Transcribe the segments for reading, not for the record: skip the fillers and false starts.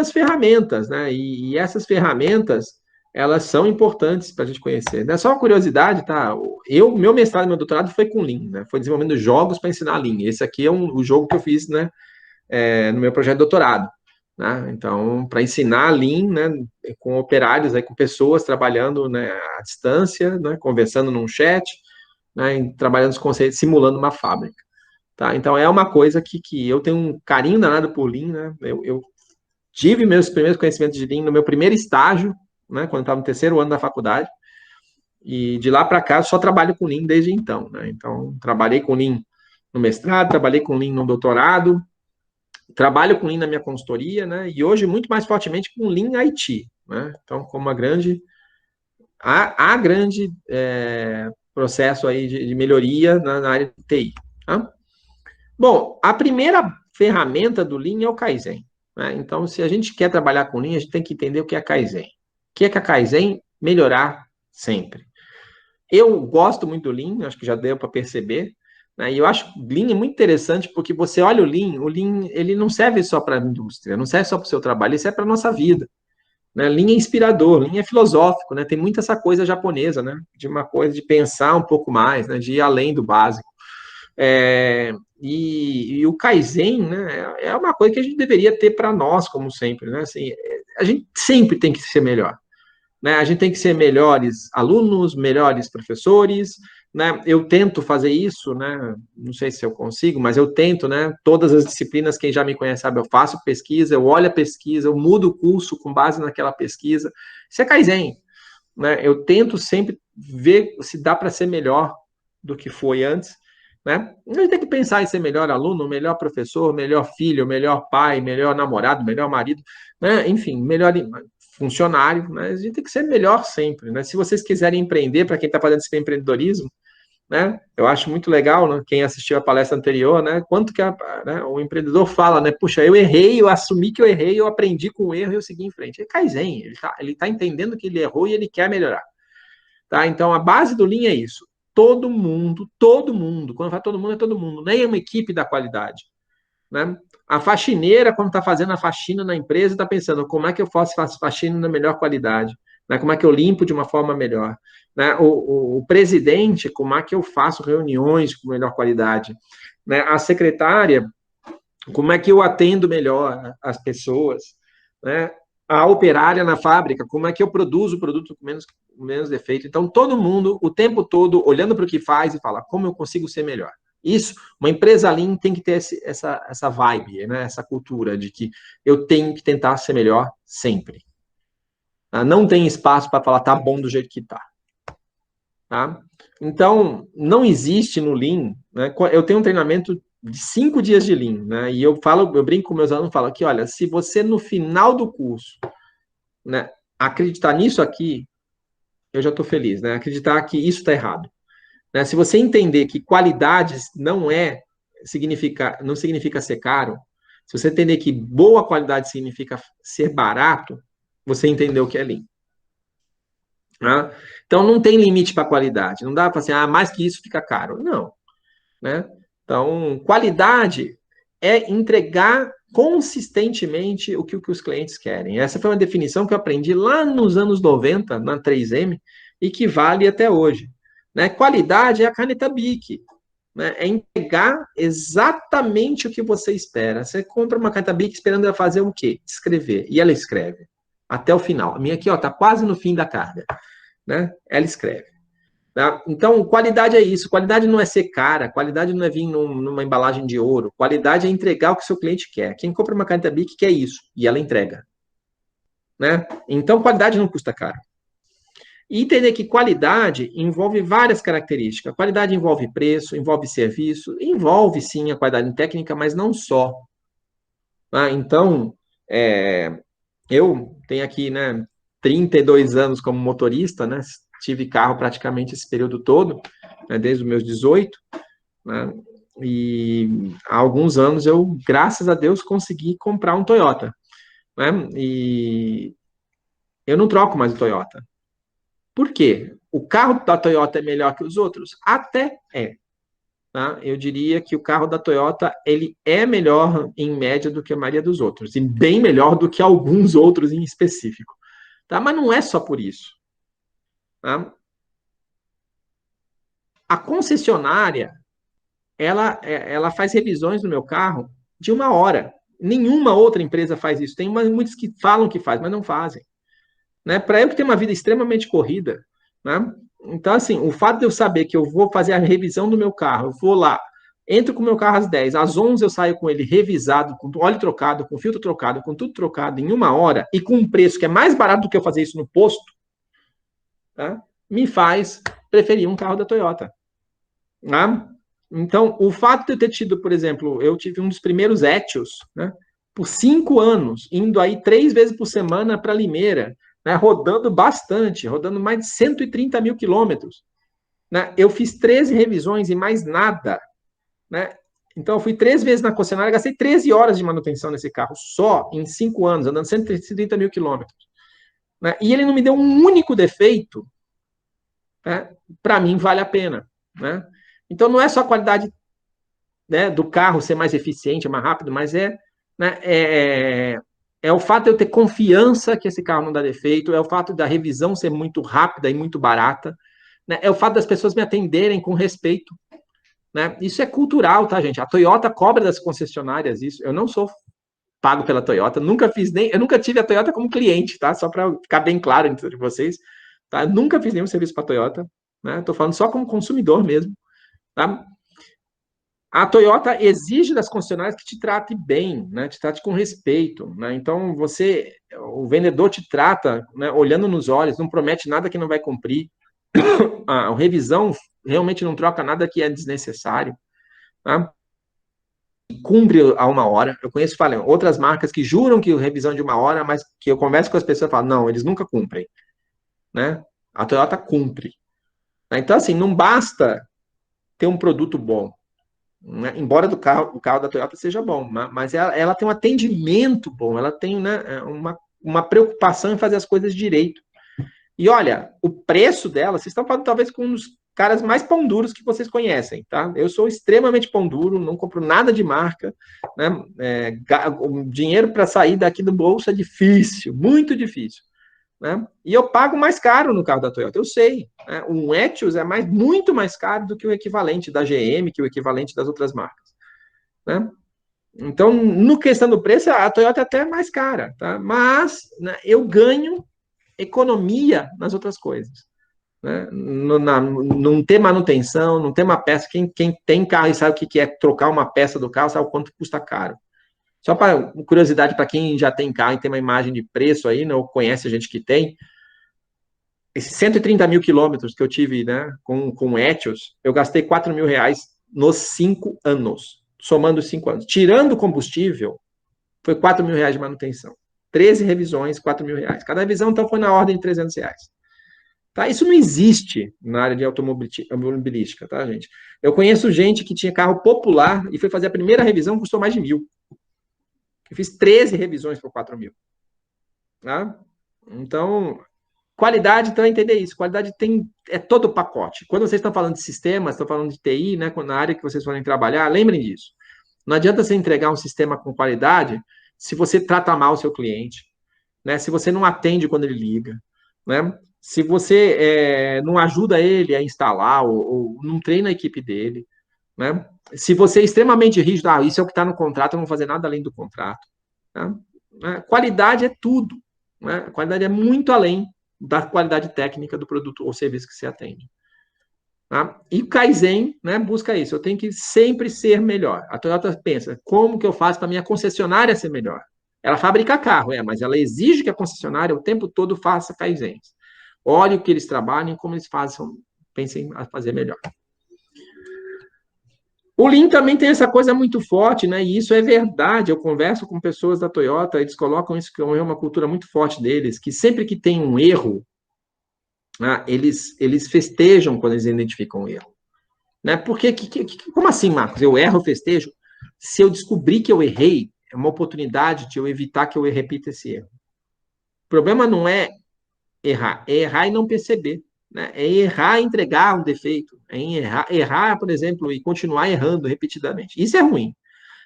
algumas ferramentas, né? E essas ferramentas, elas são importantes para a gente conhecer. Né? Só uma curiosidade, tá? Meu mestrado e meu doutorado foi com Lean, né? Foi desenvolvendo jogos para ensinar Lean. Esse aqui é o jogo que eu fiz, né? No meu projeto de doutorado. Né? Então, para ensinar Lean, né? Com operários, aí, com pessoas trabalhando, né? À distância, né? Conversando num chat, né? Trabalhando os conceitos, simulando uma fábrica. Tá? Então, é uma coisa que eu tenho um carinho danado por Lean, né? Eu tive meus primeiros conhecimentos de Lean no meu primeiro estágio, né? Quando eu estava no terceiro ano da faculdade. E de lá para cá, eu só trabalho com Lean desde então. Né? Então, trabalhei com Lean no mestrado, trabalhei com Lean no doutorado, trabalho com Lean na minha consultoria, né? E hoje, muito mais fortemente, com Lean IT. Né? Então, como a grande processo aí de melhoria na área de TI. Tá? Bom, a primeira ferramenta do Lean é o Kaizen. Né? Então, se a gente quer trabalhar com Lean, a gente tem que entender o que é Kaizen. O que é a Kaizen? Melhorar sempre. Eu gosto muito do Lean, acho que já deu para perceber. Né? E eu acho que o Lean é muito interessante porque você olha o Lean ele não serve só para a indústria, não serve só para o seu trabalho, ele serve para a nossa vida. Né? Lean é inspirador, Lean é filosófico, né? Tem muito essa coisa japonesa, né? De uma coisa de pensar um pouco mais, né? De ir além do básico. E o Kaizen, né, é uma coisa que a gente deveria ter para nós, como sempre, né? Assim, a gente sempre tem que ser melhor, né? A gente tem que ser melhores alunos, melhores professores, né? Eu tento fazer isso, né? Não sei se eu consigo, mas eu tento, né? Todas as disciplinas, quem já me conhece sabe, eu faço pesquisa, eu olho a pesquisa, eu mudo o curso com base naquela pesquisa. Isso é Kaizen, né? Eu tento sempre ver se dá para ser melhor do que foi antes, né? A gente tem que pensar em ser melhor aluno, melhor professor, melhor filho, melhor pai, melhor namorado, melhor marido, né? Enfim, melhor funcionário, né? A gente tem que ser melhor sempre, né? Se vocês quiserem empreender, para quem está fazendo esse empreendedorismo, né? Eu acho muito legal, né? Quem assistiu a palestra anterior, né? Quanto que né? O empreendedor fala, né? Puxa, eu errei, eu assumi que eu errei, eu aprendi com o erro e eu segui em frente. É Kaizen, ele tá entendendo que ele errou e ele quer melhorar. Tá? Então, a base do Lean é isso. Todo mundo, quando fala todo mundo, é todo mundo, nem é uma equipe da qualidade. Né? A faxineira, quando está fazendo a faxina na empresa, está pensando como é que eu faço faxina na melhor qualidade, né? Como é que eu limpo de uma forma melhor. Né? O presidente, como é que eu faço reuniões com melhor qualidade. Né? A secretária, como é que eu atendo melhor as pessoas. Né? A operária na fábrica, como é que eu produzo o produto com menos defeito. Então, todo mundo, o tempo todo, olhando para o que faz e fala, como eu consigo ser melhor. Isso, uma empresa Lean tem que ter essa vibe, né? Essa cultura de que eu tenho que tentar ser melhor sempre. Tá? Não tem espaço para falar, tá bom do jeito que tá. Tá? Então, não existe no Lean, né? Eu tenho um treinamento de 5 dias de Lean, né? E eu brinco com meus alunos, falo que, olha, se você no final do curso, né, acreditar nisso aqui, eu já estou feliz, né? Acreditar que isso está errado. Né? Se você entender que qualidade não significa ser caro, se você entender que boa qualidade significa ser barato, você entendeu o que é Lean. Né? Então, não tem limite para qualidade. Não dá para assim, mais que isso fica caro. Não. Né? Então, qualidade é entregar consistentemente o que os clientes querem. Essa foi uma definição que eu aprendi lá nos anos 90, na 3M, e que vale até hoje. Né? Qualidade é a caneta Bic. Né? É entregar exatamente o que você espera. Você compra uma caneta Bic esperando ela fazer o quê? Escrever. E ela escreve. Até o final. A minha aqui está quase no fim da carga. Né? Ela escreve. Tá? Então, qualidade é isso. Qualidade não é ser cara, qualidade não é vir numa embalagem de ouro. Qualidade é entregar o que o seu cliente quer. Quem compra uma caneta Bic quer isso, e ela entrega. Né? Então, qualidade não custa caro. E entender que qualidade envolve várias características. Qualidade envolve preço, envolve serviço, envolve sim a qualidade técnica, mas não só. Tá? Então, eu tenho aqui, né, 32 anos como motorista, né? Tive carro praticamente esse período todo, né, desde os meus 18, né? E há alguns anos eu, graças a Deus, consegui comprar um Toyota, né? E eu não troco mais o Toyota. Por quê? O carro da Toyota é melhor que os outros? Até é. tá? Eu diria que o carro da Toyota, ele é melhor em média do que a maioria dos outros, e bem melhor do que alguns outros em específico, tá? Mas não é só por isso, tá? A concessionária, ela faz revisões no meu carro de 1 hora. Nenhuma outra empresa faz isso. Tem muitos que falam que faz, mas não fazem. Né? Para eu que tenho uma vida extremamente corrida, né? Então, assim, o fato de eu saber que eu vou fazer a revisão do meu carro, eu vou lá, entro com o meu carro às 10, às 11 eu saio com ele revisado, com óleo trocado, com filtro trocado, com tudo trocado em 1 hora e com um preço que é mais barato do que eu fazer isso no posto, tá? Me faz preferir um carro da Toyota. Né? Então, o fato de eu ter tido, por exemplo, eu tive um dos primeiros Etios, né? Por 5 anos, indo aí 3 vezes por semana para Limeira, né? Rodando bastante, rodando mais de 130 mil quilômetros. Né? Eu fiz 13 revisões e mais nada. Né? Então, eu fui 3 vezes na concessionária, gastei 13 horas de manutenção nesse carro, só em 5 anos, andando 130 mil quilômetros. Né? E ele não me deu um único defeito, né? Para mim, vale a pena. Né? Então, não é só a qualidade, né, do carro ser mais eficiente, mais rápido, mas né, é o fato de eu ter confiança que esse carro não dá defeito, é o fato da revisão ser muito rápida e muito barata, né, é o fato das pessoas me atenderem com respeito. Né? Isso é cultural, tá, gente? A Toyota cobra das concessionárias isso. Eu não sou pago pela Toyota, eu nunca tive a Toyota como cliente, tá? Só para ficar bem claro entre vocês, tá? Eu nunca fiz nenhum serviço para a Toyota, né? Estou falando só como consumidor mesmo, tá? A Toyota exige das concessionárias que te trate bem, né? Te trate com respeito, né? Então o vendedor te trata, né, olhando nos olhos, não promete nada que não vai cumprir. A revisão realmente não troca nada que é desnecessário, tá? Cumpre a 1 hora. Eu conheço, falei, outras marcas que juram que revisão de 1 hora, mas que eu converso com as pessoas e falo, não, eles nunca cumprem, né? A Toyota cumpre. Então, assim, não basta ter um produto bom, né? Embora o carro da Toyota seja bom, mas ela tem um atendimento bom, ela tem, né, uma preocupação em fazer as coisas direito. E olha, o preço dela, vocês estão falando talvez com um dos caras mais pão duros que vocês conhecem, tá? Eu sou extremamente pão duro, não compro nada de marca, né? O dinheiro para sair daqui do bolso é difícil, muito difícil. Né? E eu pago mais caro no carro da Toyota, eu sei. Né? Um Etios é muito mais caro do que o equivalente da GM, que o equivalente das outras marcas. Né? Então, no questão do preço, a Toyota é até mais cara, tá? Mas, né, eu ganho economia nas outras coisas. Né? Não ter manutenção, não ter uma peça. Quem tem carro e sabe o que é trocar uma peça do carro, sabe o quanto custa caro. Só para curiosidade, para quem já tem carro e tem uma imagem de preço aí, né, ou conhece a gente que tem, esses 130 mil quilômetros que eu tive, né, com Etios, eu gastei 4 mil reais nos 5 anos, somando os 5 anos. Tirando o combustível, foi 4 mil reais de manutenção. 13 revisões, 4 mil reais. Cada revisão, então, foi na ordem de 300 reais. Tá? Isso não existe na área de automobilística, tá, gente? Eu conheço gente que tinha carro popular e foi fazer a primeira revisão, custou mais de 1.000. Eu fiz 13 revisões por 4 mil. Tá? Então, qualidade, então, é entender isso. Qualidade é todo o pacote. Quando vocês estão falando de sistemas, estão falando de TI, né, na área que vocês forem trabalhar, lembrem disso. Não adianta você entregar um sistema com qualidade se você trata mal o seu cliente, né? Se você não atende quando ele liga, né? Se você não ajuda ele a instalar ou não treina a equipe dele, né? Se você é extremamente rígido, isso é o que está no contrato, eu não vou fazer nada além do contrato. Tá? Qualidade é tudo. Né? Qualidade é muito além da qualidade técnica do produto ou serviço que você atende. Tá? E o Kaizen, né, busca isso. Eu tenho que sempre ser melhor. A Toyota pensa, como que eu faço para minha concessionária ser melhor? Ela fabrica carro, mas ela exige que a concessionária o tempo todo faça Kaizens. Olhe o que eles trabalham, como eles façam, pensem a fazer melhor. O Lean também tem essa coisa muito forte, né? E isso é verdade. Eu converso com pessoas da Toyota, eles colocam isso como uma cultura muito forte deles, que sempre que tem um erro, né, eles festejam quando eles identificam um erro. Né? Porque, como assim, Marcos? Eu erro, eu festejo? Se eu descobrir que eu errei, é uma oportunidade de eu evitar que eu repita esse erro. O problema não é errar e não perceber. né? É errar e entregar um defeito. É errar, por exemplo, e continuar errando repetidamente. Isso é ruim.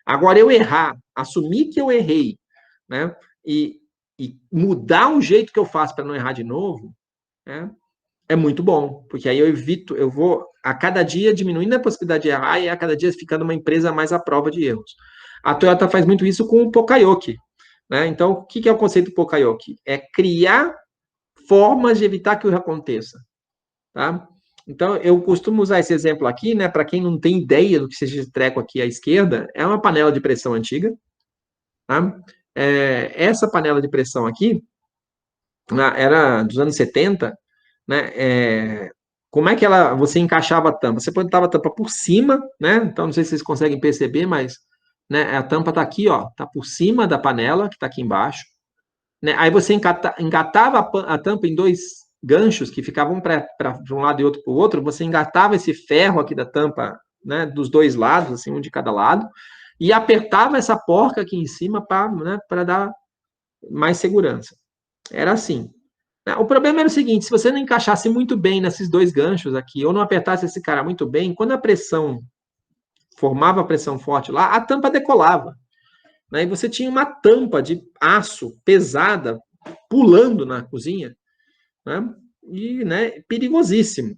Agora, eu errar, assumir que eu errei, né? E mudar o jeito que eu faço para não errar de novo, né? É muito bom, porque aí eu evito, eu vou a cada dia diminuindo a possibilidade de errar e a cada dia ficando uma empresa mais à prova de erros. A Toyota faz muito isso com o Pokayoke, né? Então, o que é o conceito do Pokayoke? É criar formas de evitar que o erro aconteça, tá? Então, eu costumo usar esse exemplo aqui, né? Para quem não tem ideia do que seja esse treco aqui à esquerda, é uma panela de pressão antiga, tá? Essa panela de pressão aqui, né, era dos anos 70, né? Como é que você encaixava a tampa? Você botava a tampa por cima, né? Então, não sei se vocês conseguem perceber, mas, né, a tampa está aqui, ó, está por cima da panela, que está aqui embaixo, né? Aí você engatava a tampa em dois ganchos que ficavam de um lado e outro para o outro, você engatava esse ferro aqui da tampa, né, dos dois lados, assim, um de cada lado, e apertava essa porca aqui em cima para, né, para dar mais segurança. Era assim. O problema era o seguinte: se você não encaixasse muito bem nesses dois ganchos aqui, ou não apertasse esse cara muito bem, quando a pressão formava a pressão forte lá, a tampa decolava, né? E você tinha uma tampa de aço pesada pulando na cozinha, né? E, né, perigosíssimo.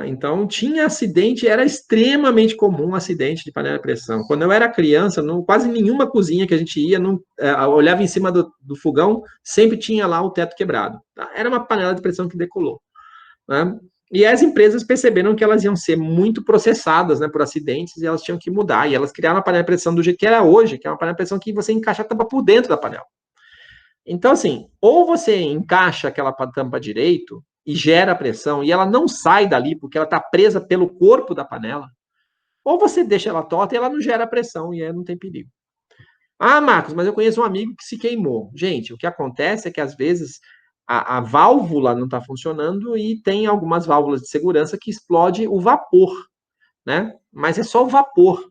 Então, tinha acidente, era extremamente comum acidente de panela de pressão. Quando eu era criança, quase nenhuma cozinha que a gente ia, olhava em cima do fogão, sempre tinha lá o teto quebrado. Tá? Era uma panela de pressão que decolou. Né? E as empresas perceberam que elas iam ser muito processadas, né, por acidentes e elas tinham que mudar. E elas criaram a panela de pressão do jeito que era hoje, que é uma panela de pressão que você encaixa a tampa por dentro da panela. Então, assim, ou você encaixa aquela tampa direito e gera pressão e ela não sai dali porque ela está presa pelo corpo da panela, ou você deixa ela torta e ela não gera pressão e aí não tem perigo. Ah, Marcos, mas eu conheço um amigo que se queimou. Gente, o que acontece é que às vezes a válvula não está funcionando e tem algumas válvulas de segurança que explode o vapor, né? Mas é só o vapor.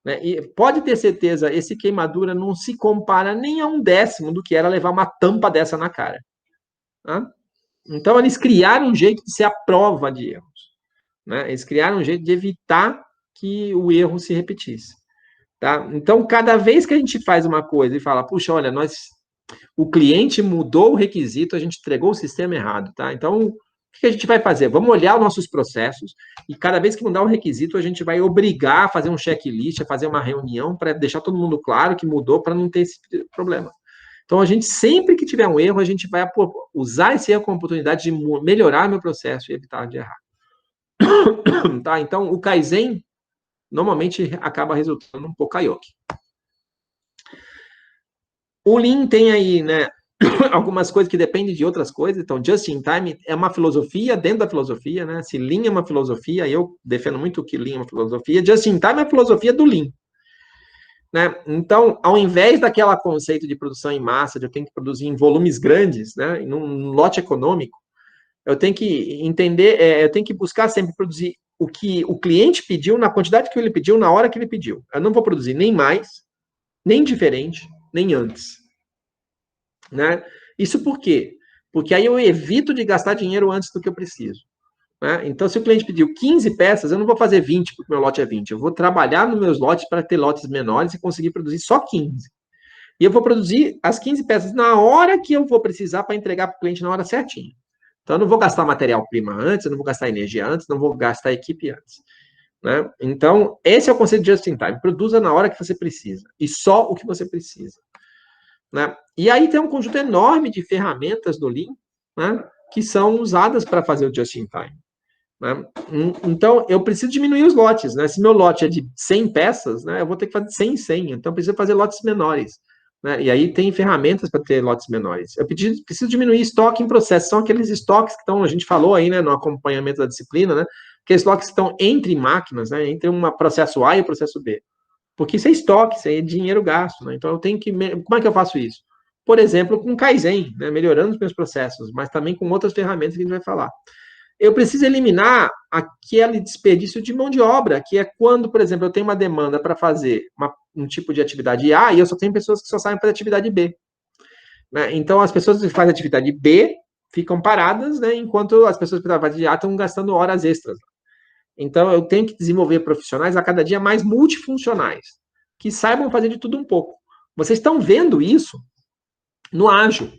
Né? E pode ter certeza, esse queimadura não se compara nem a 1/10 do que era levar uma tampa dessa na cara. Tá? Então, eles criaram um jeito de ser a prova de erros. Né? Eles criaram um jeito de evitar que o erro se repetisse. Tá? Então, cada vez que a gente faz uma coisa e fala, puxa, olha, o cliente mudou o requisito, a gente entregou o sistema errado. Tá? Então, o que a gente vai fazer? Vamos olhar os nossos processos e cada vez que mudar o requisito, a gente vai obrigar a fazer um checklist, a fazer uma reunião para deixar todo mundo claro que mudou para não ter esse problema. Então, a gente, sempre que tiver um erro, a gente vai usar esse erro como oportunidade de melhorar meu processo e evitar de errar. Tá? Então, o Kaizen normalmente acaba resultando um Pokayoke. O Lean tem aí, né, algumas coisas que dependem de outras coisas. Então, Just in Time é uma filosofia dentro da filosofia, né? Se Lean é uma filosofia, eu defendo muito que Lean é uma filosofia. Just in Time é a filosofia do Lean. Né? Então, ao invés daquela conceito de produção em massa, de eu tenho que produzir em volumes grandes, né, num lote econômico, eu tenho que entender, eu tenho que buscar sempre produzir o que o cliente pediu, na quantidade que ele pediu, na hora que ele pediu. Eu não vou produzir nem mais, nem diferente, nem antes. Né? Isso por quê? Porque aí eu evito de gastar dinheiro antes do que eu preciso. Né? Então, se o cliente pediu 15 peças, eu não vou fazer 20 porque o meu lote é 20. Eu vou trabalhar nos meus lotes para ter lotes menores e conseguir produzir só 15. E eu vou produzir as 15 peças na hora que eu vou precisar para entregar para o cliente na hora certinha. Então, eu não vou gastar matéria-prima antes, eu não vou gastar energia antes, não vou gastar equipe antes. Né? Então, esse é o conceito de just in time. Produza na hora que você precisa. E só o que você precisa. Né? E aí tem um conjunto enorme de ferramentas do Lean, né, que são usadas para fazer o just in time. Né? Então, eu preciso diminuir os lotes. Né? Se meu lote é de 100 peças, né, eu vou ter que fazer 100 em 100. Então, eu preciso fazer lotes menores. Né? E aí tem ferramentas para ter lotes menores. Eu preciso diminuir estoque em processo. São aqueles estoques que estão, a gente falou aí, né, no acompanhamento da disciplina, né, aqueles estoques que estão entre máquinas, né, entre um processo A e o processo B. Porque isso é estoque, isso é dinheiro gasto. Né? Então, eu tenho que... Como é que eu faço isso? Por exemplo, com Kaizen, né, melhorando os meus processos, mas também com outras ferramentas que a gente vai falar. Eu preciso eliminar aquele desperdício de mão de obra, que é quando, por exemplo, eu tenho uma demanda para fazer um tipo de atividade A e eu só tenho pessoas que só sabem fazer atividade B. Né? Então, as pessoas que fazem atividade B, ficam paradas, né, enquanto as pessoas que trabalham de IA estão gastando horas extras. Então, eu tenho que desenvolver profissionais a cada dia mais multifuncionais, que saibam fazer de tudo um pouco. Vocês estão vendo isso no ágil,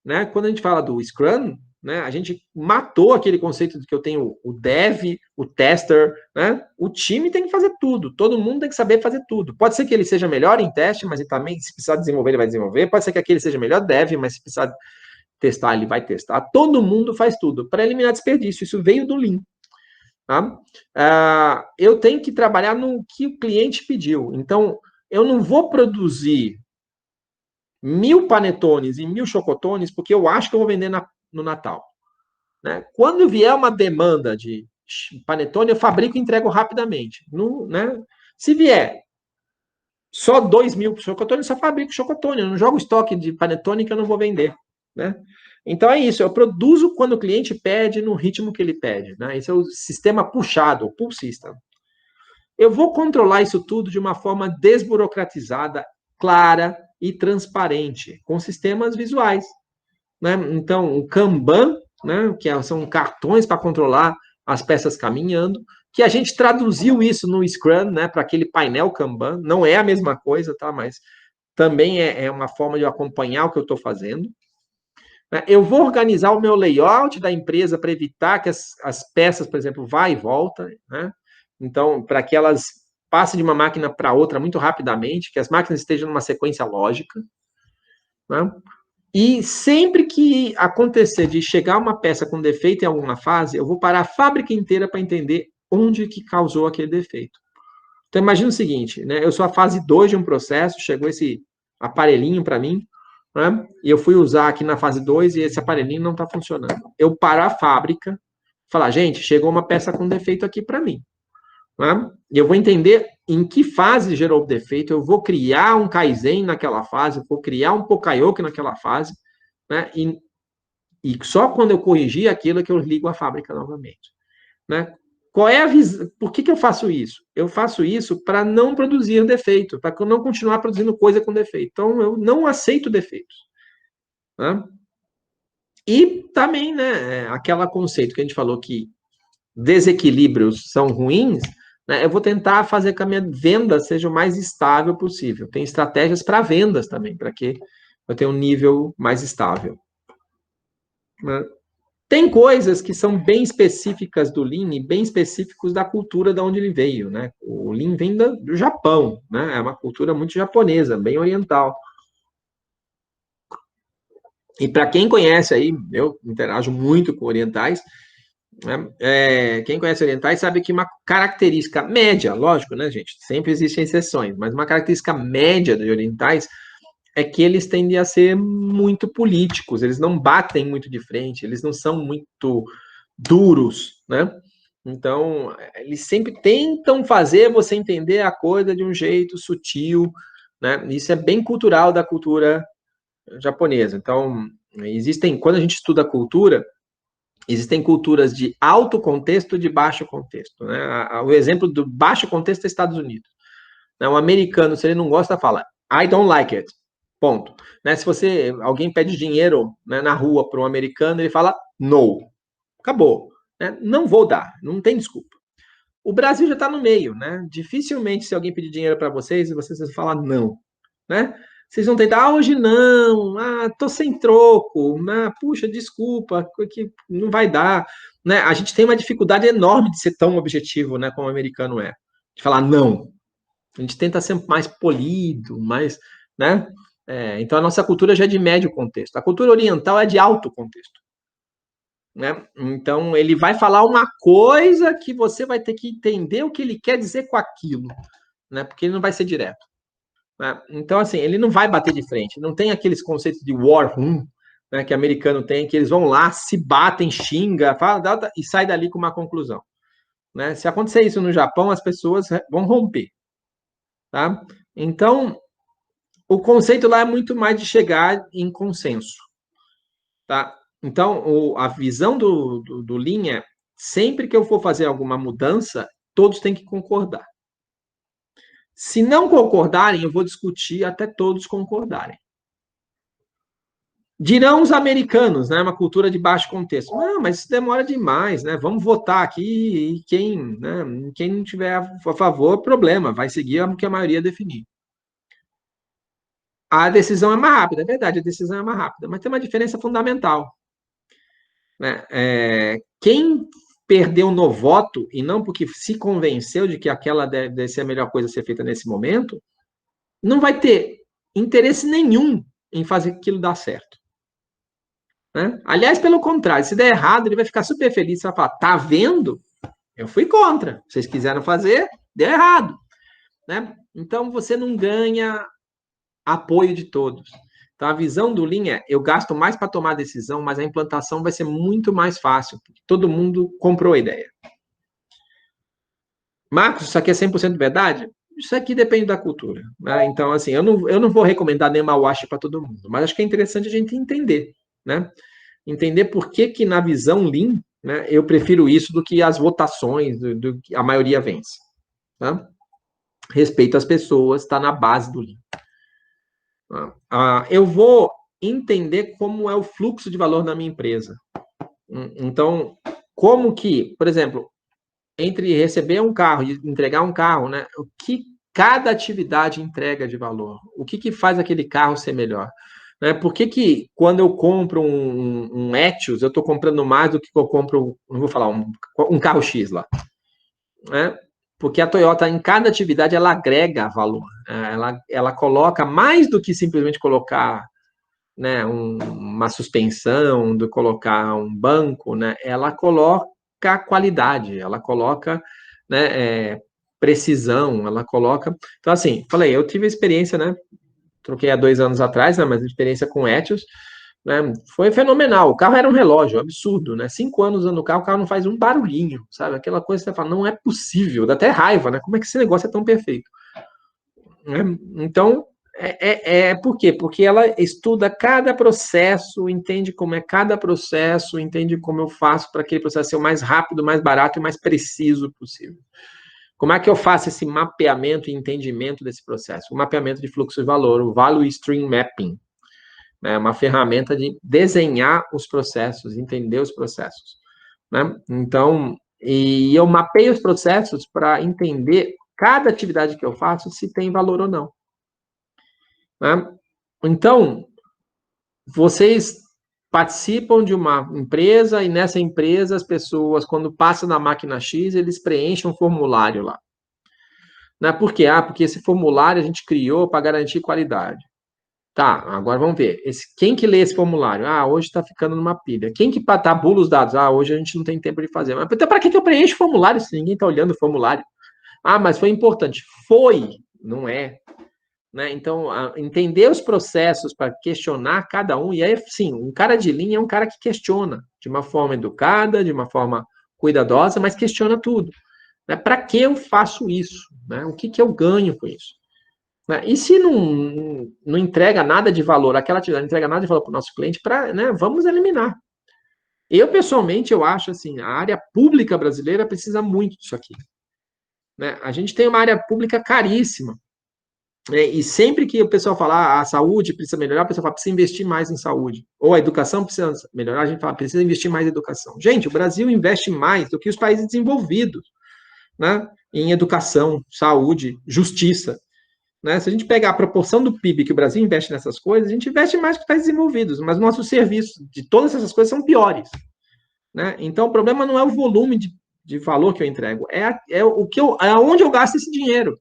né? Quando a gente fala do Scrum, né, a gente matou aquele conceito de que eu tenho o dev, o tester, né? O time tem que fazer tudo, todo mundo tem que saber fazer tudo. Pode ser que ele seja melhor em teste, mas ele também, se precisar desenvolver, ele vai desenvolver. Pode ser que aquele seja melhor dev, mas se precisar testar, ele vai testar. Todo mundo faz tudo para eliminar desperdício. Isso veio do Lean. Tá? Eu tenho que trabalhar no que o cliente pediu. Então, eu não vou produzir 1.000 panetones e 1.000 chocotones porque eu acho que eu vou vender no Natal. Né? Quando vier uma demanda de panetone, eu fabrico e entrego rapidamente. Né? Se vier só 2.000 chocotones, eu só fabrico chocotone. Eu não jogo estoque de panetone que eu não vou vender. Né? Então é isso, eu produzo quando o cliente pede, no ritmo que ele pede. Né? Esse é o sistema puxado, o pull system. Eu vou controlar isso tudo de uma forma desburocratizada, clara e transparente, com sistemas visuais. Né? Então, o Kanban, né, que são cartões para controlar as peças caminhando, que a gente traduziu isso no Scrum, né, para aquele painel Kanban. Não é a mesma coisa, tá? Mas também é uma forma de acompanhar o que eu estou fazendo. Eu vou organizar o meu layout da empresa para evitar que as peças, por exemplo, vá e volta, né? Então, para que elas passem de uma máquina para outra muito rapidamente, que as máquinas estejam numa sequência lógica, né? E sempre que acontecer de chegar uma peça com defeito em alguma fase, eu vou parar a fábrica inteira para entender onde que causou aquele defeito. Então, imagina o seguinte, né? Eu sou a fase 2 de um processo, chegou esse aparelhinho para mim, né? E eu fui usar aqui na fase 2 e esse aparelhinho não está funcionando. Eu paro a fábrica, falar, gente, chegou uma peça com defeito aqui para mim. Né? E eu vou entender em que fase gerou o defeito, eu vou criar um Kaizen naquela fase, vou criar um Pokayoke naquela fase, né? E só quando eu corrigir aquilo é que eu ligo a fábrica novamente. Né? Qual é a visão? Por que eu faço isso? Eu faço isso para não produzir defeito, para não continuar produzindo coisa com defeito. Então, eu não aceito defeitos. Né? E também, né, aquele conceito que a gente falou que desequilíbrios são ruins, né, eu vou tentar fazer que a minha venda seja o mais estável possível. Tem estratégias para vendas também, para que eu tenha um nível mais estável. Né? Tem coisas que são bem específicas do Lean e bem específicos da cultura de onde ele veio, né? O Lean vem do Japão, né? É uma cultura muito japonesa, bem oriental. E para quem conhece aí, eu interajo muito com orientais, né? Quem conhece orientais sabe que uma característica média, lógico, né, gente? Sempre existem exceções, mas uma característica média de orientais é que eles tendem a ser muito políticos, eles não batem muito de frente, eles não são muito duros, né? Então, eles sempre tentam fazer você entender a coisa de um jeito sutil, né? Isso é bem cultural da cultura japonesa. Então, quando a gente estuda a cultura, existem culturas de alto contexto e de baixo contexto, né? O exemplo do baixo contexto é Estados Unidos. Um americano, se ele não gosta, fala I don't like it. Ponto. Né? Se alguém pede dinheiro, né, na rua para um americano, ele fala no. Acabou. Né? Não vou dar. Não tem desculpa. O Brasil já está no meio, né? Dificilmente, se alguém pedir dinheiro para vocês vão falar não. Né? Vocês vão tentar, hoje não, tô sem troco, puxa, desculpa, que não vai dar. Né? A gente tem uma dificuldade enorme de ser tão objetivo, né, como o americano é. De falar não. A gente tenta ser mais polido, mais, né? Então a nossa cultura já é de médio contexto. A cultura oriental é de alto contexto. Né? Então ele vai falar uma coisa que você vai ter que entender o que ele quer dizer com aquilo, né? Porque ele não vai ser direto. Né? Então, assim, ele não vai bater de frente. Não tem aqueles conceitos de war room, né, que americano tem, que eles vão lá, se batem, xinga, fala, e sai dali com uma conclusão. Né? Se acontecer isso no Japão, as pessoas vão romper. Tá? Então, o conceito lá é muito mais de chegar em consenso. Tá? Então, a visão do Lean é, sempre que eu for fazer alguma mudança, todos têm que concordar. Se não concordarem, eu vou discutir até todos concordarem. Dirão os americanos, né? Uma cultura de baixo contexto. Não, mas isso demora demais, né? Vamos votar aqui e quem não tiver a favor, problema, vai seguir o que a maioria definir. A decisão é mais rápida, é verdade, a decisão é mais rápida, mas tem uma diferença fundamental, né? Quem perdeu no voto, e não porque se convenceu de que aquela deve ser a melhor coisa a ser feita nesse momento, não vai ter interesse nenhum em fazer aquilo dar certo. Né? Aliás, pelo contrário, se der errado, ele vai ficar super feliz, vai falar, tá vendo? Eu fui contra. Vocês quiseram fazer, deu errado. Né? Então, você não ganha apoio de todos. Então, a visão do Lean é, eu gasto mais para tomar decisão, mas a implantação vai ser muito mais fácil, porque todo mundo comprou a ideia. Marcos, isso aqui é 100% verdade? Isso aqui depende da cultura. Né? Então, assim, eu não vou recomendar nenhuma wash para todo mundo, mas acho que é interessante a gente entender, né? Entender por que que na visão Lean, né, eu prefiro isso do que as votações, do que a maioria vence. Tá? Respeito às pessoas, está na base do Lean. Eu vou entender como é o fluxo de valor na minha empresa. Então, como que, por exemplo, entre receber um carro e entregar um carro, né, o que cada atividade entrega de valor? O que faz aquele carro ser melhor? Né? Por que quando eu compro um Etios, eu estou comprando mais do que eu compro, não vou falar, um carro X lá? Né? Porque a Toyota, em cada atividade, ela agrega valor. Ela coloca mais do que simplesmente colocar, né, uma suspensão, de colocar um banco, né? Ela coloca qualidade, ela coloca, né, precisão, ela coloca... Então, assim, falei, eu tive experiência, né? Troquei há 2 anos atrás, né? Mas experiência com Etios, né? Foi fenomenal. O carro era um relógio, absurdo, né? 5 anos usando o carro não faz um barulhinho, sabe? Aquela coisa que você fala, não é possível, dá até raiva, né? Como é que esse negócio é tão perfeito? Então, por quê? Porque ela estuda cada processo, entende como é cada processo, entende como eu faço para aquele processo ser o mais rápido, mais barato e mais preciso possível. Como é que eu faço esse mapeamento e entendimento desse processo? O mapeamento de fluxo de valor, o Value Stream Mapping. É uma ferramenta de desenhar os processos, entender os processos. Né? Então, e eu mapeio os processos para entender cada atividade que eu faço, se tem valor ou não. Né? Então, vocês participam de uma empresa e nessa empresa as pessoas, quando passam na máquina X, eles preenchem um formulário lá. Né? Por quê? Porque esse formulário a gente criou para garantir qualidade. Tá, agora vamos ver. Quem que lê esse formulário? Hoje está ficando numa pilha. Quem que tabula os dados? Hoje a gente não tem tempo de fazer. Mas então, para que eu preencho o formulário se ninguém está olhando o formulário? Mas foi importante. Foi, não é. Né? Então, entender os processos para questionar cada um. E aí, sim, um cara de linha é um cara que questiona de uma forma educada, de uma forma cuidadosa, mas questiona tudo. Né? Para que eu faço isso? Né? O que eu ganho com isso? E se não entrega nada de valor, aquela atividade não entrega nada de valor para o nosso cliente, né, vamos eliminar. Eu, pessoalmente, eu acho assim, a área pública brasileira precisa muito disso aqui. Né? A gente tem uma área pública caríssima. Né? E sempre que o pessoal fala a saúde precisa melhorar, o pessoal fala precisa investir mais em saúde. Ou a educação precisa melhorar, a gente fala precisa investir mais em educação. Gente, o Brasil investe mais do que os países desenvolvidos, né, em educação, saúde, justiça. Né? Se a gente pegar a proporção do PIB que o Brasil investe nessas coisas, a gente investe mais que os países desenvolvidos, mas nossos serviços de todas essas coisas são piores. Né? Então, o problema não é o volume de valor que eu entrego, é onde eu gasto esse dinheiro.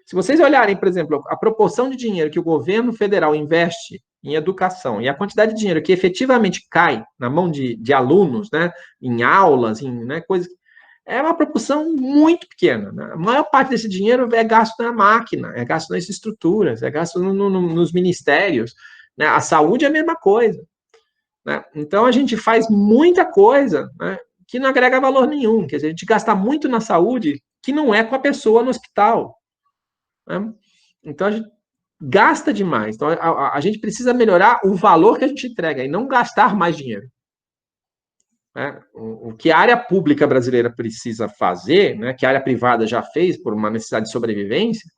Se vocês olharem, por exemplo, a proporção de dinheiro que o governo federal investe em educação e a quantidade de dinheiro que efetivamente cai na mão de alunos, né, em aulas, em, né, coisas... É uma proporção muito pequena. Né? A maior parte desse dinheiro é gasto na máquina, é gasto nas estruturas, é gasto nos ministérios. Né? A saúde é a mesma coisa. Né? Então, a gente faz muita coisa, né, que não agrega valor nenhum. Quer dizer, a gente gasta muito na saúde que não é com a pessoa no hospital. Né? Então, a gente gasta demais. Então, a gente precisa melhorar o valor que a gente entrega e não gastar mais dinheiro. Né? O que a área pública brasileira precisa fazer, né, que a área privada já fez por uma necessidade de sobrevivência,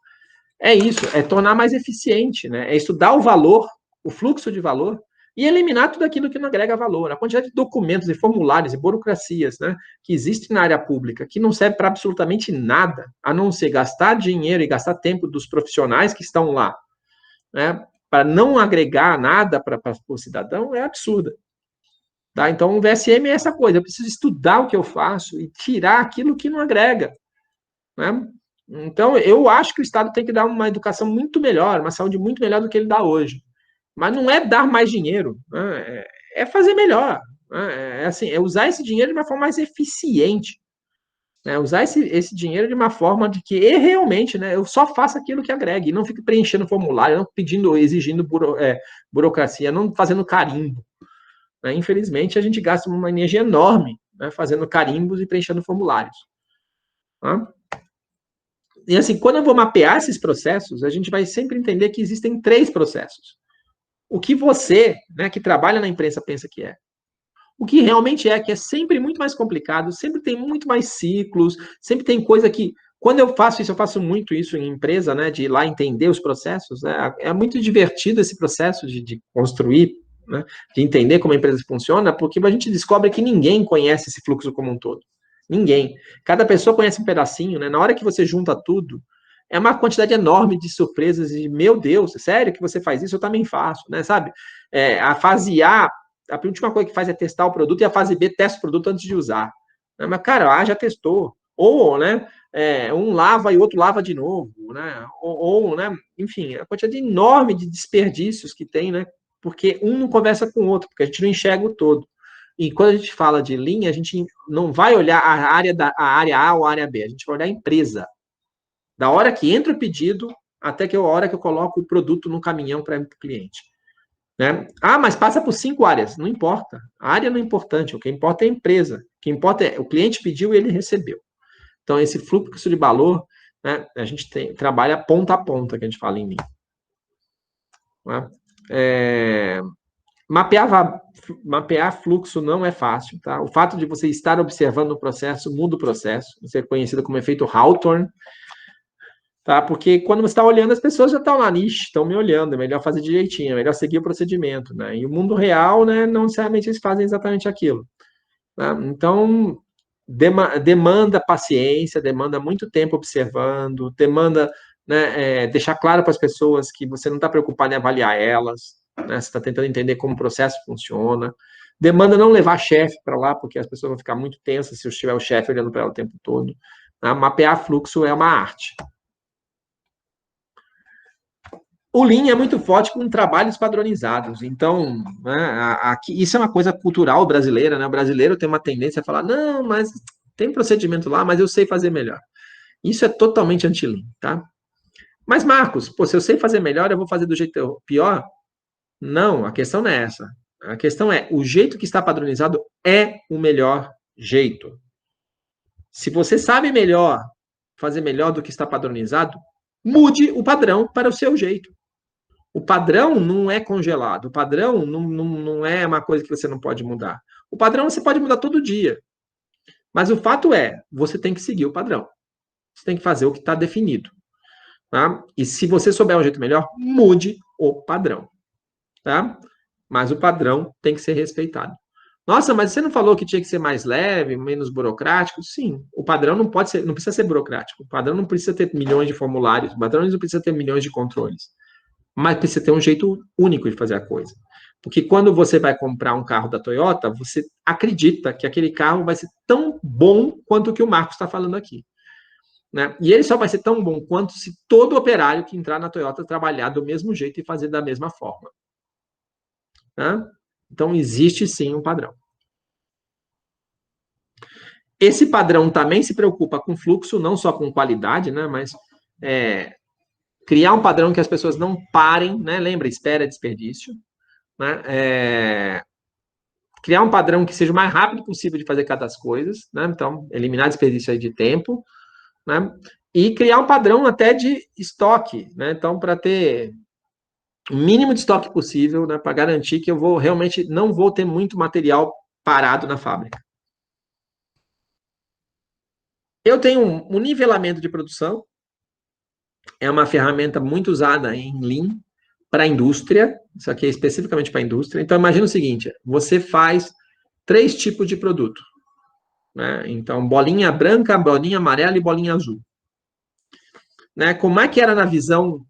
é isso, é tornar mais eficiente, né? É estudar o valor, o fluxo de valor, e eliminar tudo aquilo que não agrega valor. A quantidade de documentos e formulários e burocracias, né, que existem na área pública, que não serve para absolutamente nada, a não ser gastar dinheiro e gastar tempo dos profissionais que estão lá, né, para não agregar nada para o cidadão, é absurda. Tá? Então, o VSM é essa coisa, eu preciso estudar o que eu faço e tirar aquilo que não agrega. Né? Então, eu acho que o Estado tem que dar uma educação muito melhor, uma saúde muito melhor do que ele dá hoje. Mas não é dar mais dinheiro, né? É fazer melhor. Né? É, assim, é usar esse dinheiro de uma forma mais eficiente. Né? Usar esse dinheiro de uma forma de que realmente, né, eu só faça aquilo que agregue, e não fique preenchendo formulário, não pedindo, exigindo burocracia, não fazendo carimbo. Né? Infelizmente, a gente gasta uma energia enorme, né, fazendo carimbos e preenchendo formulários. Tá? E assim, quando eu vou mapear esses processos, a gente vai sempre entender que existem 3 processos. O que você, né, que trabalha na imprensa, pensa que é. O que realmente é, que é sempre muito mais complicado, sempre tem muito mais ciclos, sempre tem coisa que. Quando eu faço isso, eu faço muito isso em empresa, né, de ir lá entender os processos. Né, é muito divertido esse processo de construir, né, de entender como a empresa funciona, porque a gente descobre que ninguém conhece esse fluxo como um todo. Ninguém. Cada pessoa conhece um pedacinho, né? Na hora que você junta tudo, é uma quantidade enorme de surpresas e, meu Deus, sério que você faz isso? Eu também faço, né? Sabe? A fase a última coisa que faz é testar o produto, e a fase B testa o produto antes de usar. Mas, cara, A já testou. Ou, né, um lava e o outro lava de novo, né? Né, enfim, a quantidade enorme de desperdícios que tem, né? Porque um não conversa com o outro, porque a gente não enxerga o todo. E quando a gente fala de linha, a gente não vai olhar a área A ou a área B, a gente vai olhar a empresa. Da hora que entra o pedido até que a hora que eu coloco o produto no caminhão para o cliente. Né? Ah, mas passa por 5 áreas. Não importa. A área não é importante. O que importa é a empresa. O que importa é o cliente pediu e ele recebeu. Então, esse fluxo de valor, né, a gente trabalha ponta a ponta, que a gente fala em mim. Né? Mapear fluxo não é fácil. Tá? O fato de você estar observando o processo muda o processo. Isso é conhecido como efeito Hawthorne. Tá? Porque quando você está olhando, as pessoas já estão lá, nicho, estão me olhando, é melhor fazer direitinho, é melhor seguir o procedimento. Né? E o mundo real, né, não necessariamente eles fazem exatamente aquilo. Tá? Então, demanda paciência, demanda muito tempo observando, demanda, né, deixar claro para as pessoas que você não está preocupado em avaliar elas, né, você está tentando entender como o processo funciona. Demanda não levar chefe para lá, porque as pessoas vão ficar muito tensas se eu tiver o chefe olhando para ela o tempo todo. Tá? Mapear fluxo é uma arte. O Lean é muito forte com trabalhos padronizados. Então, né, aqui, isso é uma coisa cultural brasileira, né? O brasileiro tem uma tendência a falar, não, mas tem procedimento lá, mas eu sei fazer melhor. Isso é totalmente anti-Lean, tá? Mas, Marcos, pô, se eu sei fazer melhor, eu vou fazer do jeito pior? Não, a questão não é essa. A questão é, o jeito que está padronizado é o melhor jeito. Se você sabe melhor, fazer melhor do que está padronizado, mude o padrão para o seu jeito. O padrão não é congelado, o padrão não é uma coisa que você não pode mudar. O padrão você pode mudar todo dia. Mas o fato é, você tem que seguir o padrão. Você tem que fazer o que está definido. Tá? E se você souber um jeito melhor, mude o padrão. Tá? Mas o padrão tem que ser respeitado. Nossa, mas você não falou que tinha que ser mais leve, menos burocrático? Sim, o padrão não pode ser, não precisa ser burocrático. O padrão não precisa ter milhões de formulários, o padrão não precisa ter milhões de controles. Mas precisa ter um jeito único de fazer a coisa. Porque quando você vai comprar um carro da Toyota, você acredita que aquele carro vai ser tão bom quanto o que o Marcos está falando aqui. Né? E ele só vai ser tão bom quanto se todo operário que entrar na Toyota trabalhar do mesmo jeito e fazer da mesma forma. Né? Então, existe sim um padrão. Esse padrão também se preocupa com fluxo, não só com qualidade, né? Mas criar um padrão que as pessoas não parem, né? Lembra, espera é desperdício. Né? Criar um padrão que seja o mais rápido possível de fazer cada coisas, né? Então, eliminar desperdício aí de tempo, né? E criar um padrão até de estoque, né? Então, para ter o mínimo de estoque possível, né? Para garantir que eu vou realmente não vou ter muito material parado na fábrica. Eu tenho um nivelamento de produção, é uma ferramenta muito usada em Lean, para a indústria, isso aqui é especificamente para a indústria. Então, imagina o seguinte, você faz 3 tipos de produto, né? Então, bolinha branca, bolinha amarela e bolinha azul. Né? Como é que era na visão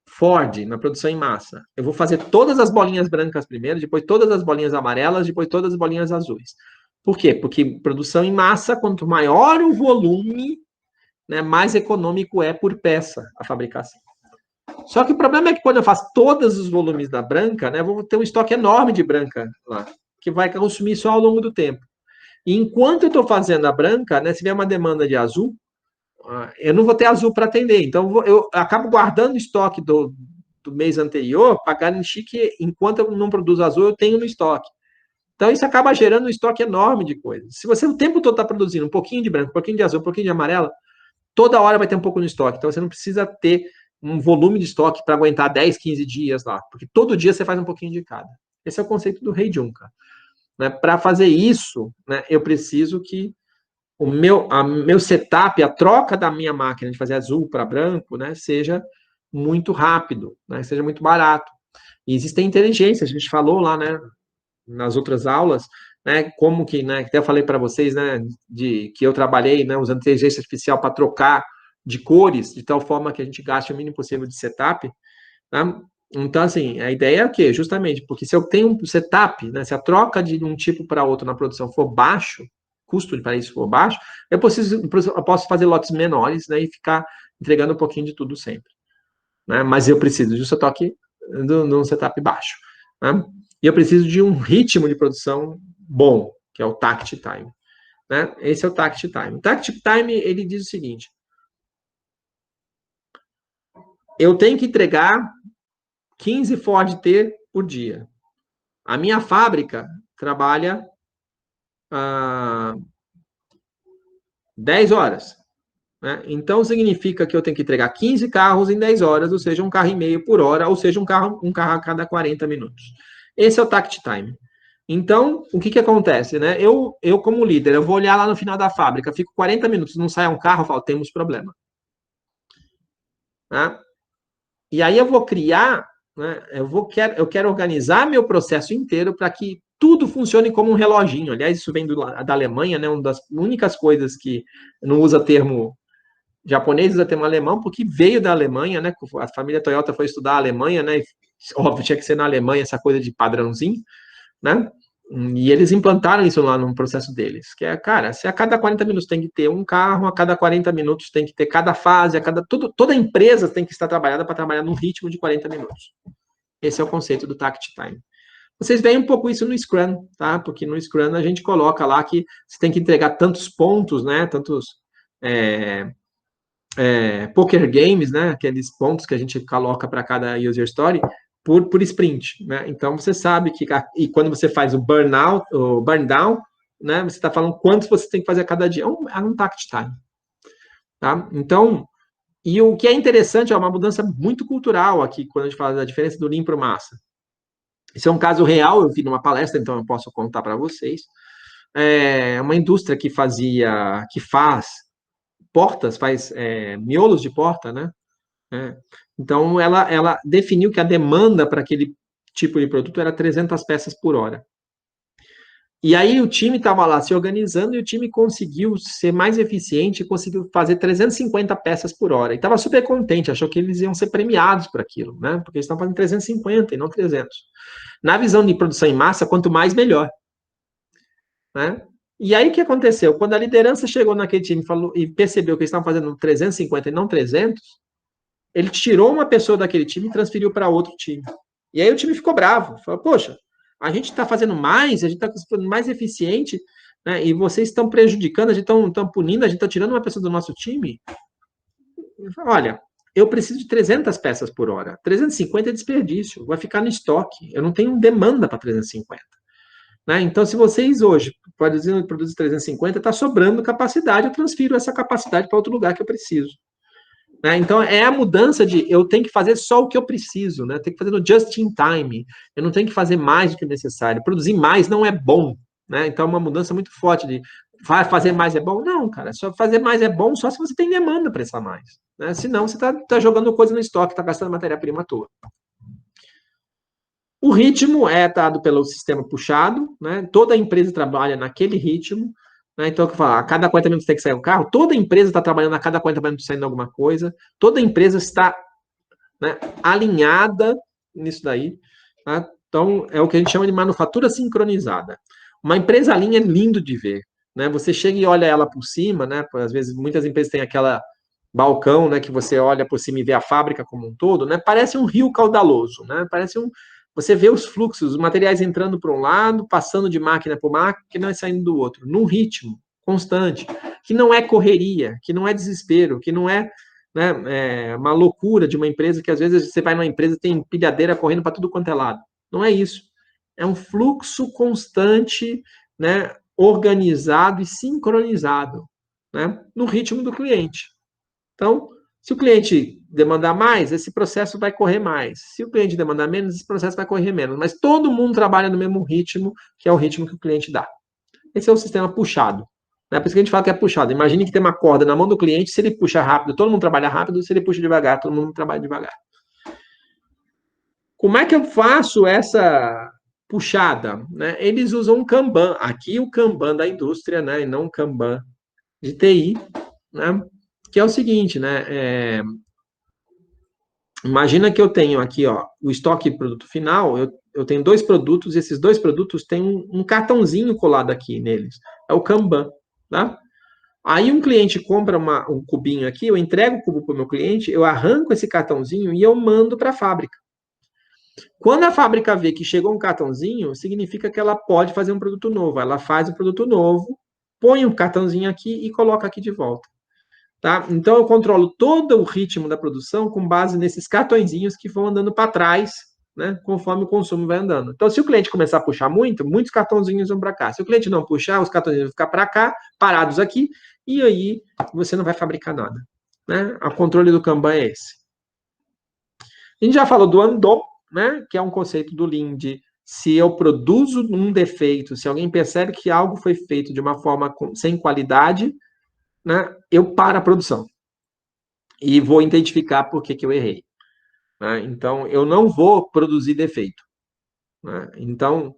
Ford, na produção em massa? Eu vou fazer todas as bolinhas brancas primeiro, depois todas as bolinhas amarelas, depois todas as bolinhas azuis. Por quê? Porque produção em massa, quanto maior o volume, né, mais econômico é por peça a fabricação. Só que o problema é que quando eu faço todos os volumes da branca, né, eu vou ter um estoque enorme de branca lá, que vai consumir só ao longo do tempo. E enquanto eu estou fazendo a branca, né, se vier uma demanda de azul, eu não vou ter azul para atender. Então, eu acabo guardando o estoque do mês anterior para garantir que, enquanto eu não produzo azul, eu tenho no estoque. Então, isso acaba gerando um estoque enorme de coisas. Se você o tempo todo está produzindo um pouquinho de branco, um pouquinho de azul, um pouquinho de amarela, toda hora vai ter um pouco no estoque. Então, você não precisa ter um volume de estoque para aguentar 10, 15 dias lá, porque todo dia você faz um pouquinho de cada. Esse é o conceito do Rei Junca. Né? Para fazer isso, né, eu preciso que o meu setup, a troca da minha máquina de fazer azul para branco, né, seja muito rápido, né, seja muito barato. E existem inteligências, a gente falou lá, né, nas outras aulas, né, como que, né, até eu falei para vocês, né, que eu trabalhei, né, usando inteligência artificial para trocar de cores, de tal forma que a gente gaste o mínimo possível de setup, né? Então, assim, a ideia é o quê? Justamente, porque se eu tenho um setup, né, se a troca de um tipo para outro na produção for baixo, custo para isso for baixo, eu posso fazer lotes menores, né, e ficar entregando um pouquinho de tudo sempre. Né? Mas eu preciso de um setup, de um setup baixo. Né? E eu preciso de um ritmo de produção bom, que é o takt time. Né? Esse é o takt time. O takt time, ele diz o seguinte, eu tenho que entregar 15 Ford T por dia. A minha fábrica trabalha 10 horas. Né? Então, significa que eu tenho que entregar 15 carros em 10 horas, ou seja, um carro e meio por hora, ou seja, um carro a cada 40 minutos. Esse é o takt time. Então, o que acontece? Né? Eu, como líder, eu vou olhar lá no final da fábrica, fico 40 minutos, não sai um carro, eu falo, temos problema. Né? E aí eu vou criar, né, eu quero organizar meu processo inteiro para que tudo funcione como um reloginho. Aliás, isso vem da Alemanha, né, uma das únicas coisas que não usa termo japonês, usa termo alemão, porque veio da Alemanha, né, a família Toyota foi estudar a Alemanha, né, óbvio, tinha que ser na Alemanha essa coisa de padrãozinho, né, e eles implantaram isso lá no processo deles, que é, cara, se a cada 40 minutos tem que ter um carro, a cada 40 minutos tem que ter cada fase, toda empresa tem que estar trabalhada para trabalhar num ritmo de 40 minutos. Esse é o conceito do takt time. Vocês veem um pouco isso no Scrum, tá? Porque no Scrum a gente coloca lá que você tem que entregar tantos pontos, né? Tantos poker games, né? Aqueles pontos que a gente coloca para cada user story por sprint, né? Então você sabe que e quando você faz o burnout, o burn down, né? Você está falando quantos você tem que fazer a cada dia. É um takt time, tá? Então, e o que é interessante é uma mudança muito cultural aqui quando a gente fala da diferença do Lean para o Massa. Isso é um caso real, eu vi numa palestra, então eu posso contar para vocês. É uma indústria que faz portas, faz miolos de porta, né? Então, ela definiu que a demanda para aquele tipo de produto era 300 peças por hora. E aí o time estava lá se organizando e o time conseguiu ser mais eficiente, conseguiu fazer 350 peças por hora. E estava super contente, achou que eles iam ser premiados por aquilo, né? Porque eles estavam fazendo 350 e não 300. Na visão de produção em massa, quanto mais, melhor. Né? E aí o que aconteceu? Quando a liderança chegou naquele time e percebeu que eles estavam fazendo 350 e não 300, ele tirou uma pessoa daquele time e transferiu para outro time. E aí o time ficou bravo. Falou, poxa, a gente está fazendo mais, a gente está sendo mais eficiente, né? E vocês estão prejudicando, a gente estão punindo, a gente está tirando uma pessoa do nosso time. Olha, eu preciso de 300 peças por hora. 350 é desperdício, vai ficar no estoque. Eu não tenho demanda para 350. Né? Então, se vocês hoje produzem 350, está sobrando capacidade, eu transfiro essa capacidade para outro lugar que eu preciso. Né? Então, é a mudança de eu tenho que fazer só o que eu preciso, né? Tenho que fazer no just in time. Eu não tenho que fazer mais do que necessário. Produzir mais não é bom. Né? Então, é uma mudança muito forte de fazer mais é bom. Não, cara, só fazer mais é bom só se você tem demanda para essa mais. Né? Senão, você está jogando coisa no estoque, está gastando matéria-prima à toa. O ritmo é dado pelo sistema puxado, né? Toda empresa trabalha naquele ritmo, né? Então, eu falo, a cada 40 minutos tem que sair um carro, toda empresa está trabalhando a cada 40 minutos saindo alguma coisa, toda empresa está, né, alinhada nisso daí. Tá? Então, é o que a gente chama de manufatura sincronizada. Uma empresa linha é lindo de ver. Né? Você chega e olha ela por cima, né? Às vezes, muitas empresas têm aquela balcão, né, que você olha por cima e vê a fábrica como um todo, né? Parece um rio caudaloso, né? Parece um. Você vê os fluxos, os materiais entrando para um lado, passando de máquina por máquina e saindo do outro, num ritmo constante, que não é correria, que não é desespero, que não é, né, uma loucura de uma empresa que às vezes você vai numa empresa e tem empilhadeira correndo para tudo quanto é lado. Não é isso. É um fluxo constante, né, organizado e sincronizado, né, no ritmo do cliente. Então, se o cliente demandar mais, esse processo vai correr mais. Se o cliente demandar menos, esse processo vai correr menos. Mas todo mundo trabalha no mesmo ritmo, que é o ritmo que o cliente dá. Esse é o sistema puxado. Né? Por isso que a gente fala que é puxado. Imagine que tem uma corda na mão do cliente, se ele puxa rápido, todo mundo trabalha rápido, se ele puxa devagar, todo mundo trabalha devagar. Como é que eu faço essa puxada? Né? Eles usam um Kanban. Aqui o Kanban da indústria, né? E não o Kanban de TI, né? Que é o seguinte, né? Imagina que eu tenho aqui, ó, o estoque de produto final, eu tenho dois produtos, e esses dois produtos têm um cartãozinho colado aqui neles. É o Kanban, tá? Aí um cliente compra um cubinho aqui, eu entrego o cubo para o meu cliente, eu arranco esse cartãozinho e eu mando para a fábrica. Quando a fábrica vê que chegou um cartãozinho, significa que ela pode fazer um produto novo. Ela faz o produto novo, põe o cartãozinho aqui e coloca aqui de volta. Tá? Então, eu controlo todo o ritmo da produção com base nesses cartõezinhos que vão andando para trás, né, conforme o consumo vai andando. Então, se o cliente começar a puxar muito, muitos cartãozinhos vão para cá. Se o cliente não puxar, os cartãozinhos vão ficar para cá, parados aqui, e aí você não vai fabricar nada. Né? O controle do Kanban é esse. A gente já falou do Andon, né, que é um conceito do Lean de se eu produzo um defeito, se alguém percebe que algo foi feito de uma forma sem qualidade, né, eu paro a produção e vou identificar por que eu errei. Né? Então, eu não vou produzir defeito. Né? Então,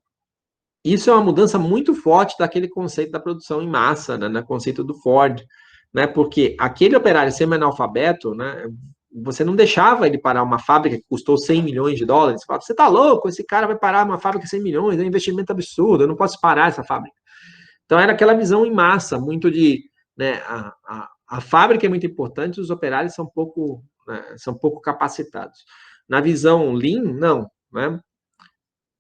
isso é uma mudança muito forte daquele conceito da produção em massa, né? No conceito do Ford, né? Porque aquele operário semi-analfabeto, né? Você não deixava ele parar uma fábrica que custou 100 milhões de dólares. Você fala, você tá louco? Esse cara vai parar uma fábrica de 100 milhões, é um investimento absurdo, eu não posso parar essa fábrica. Então, era aquela visão em massa, muito de, né, a fábrica é muito importante, os operários são pouco, né, são pouco capacitados. Na visão Lean, não. Né?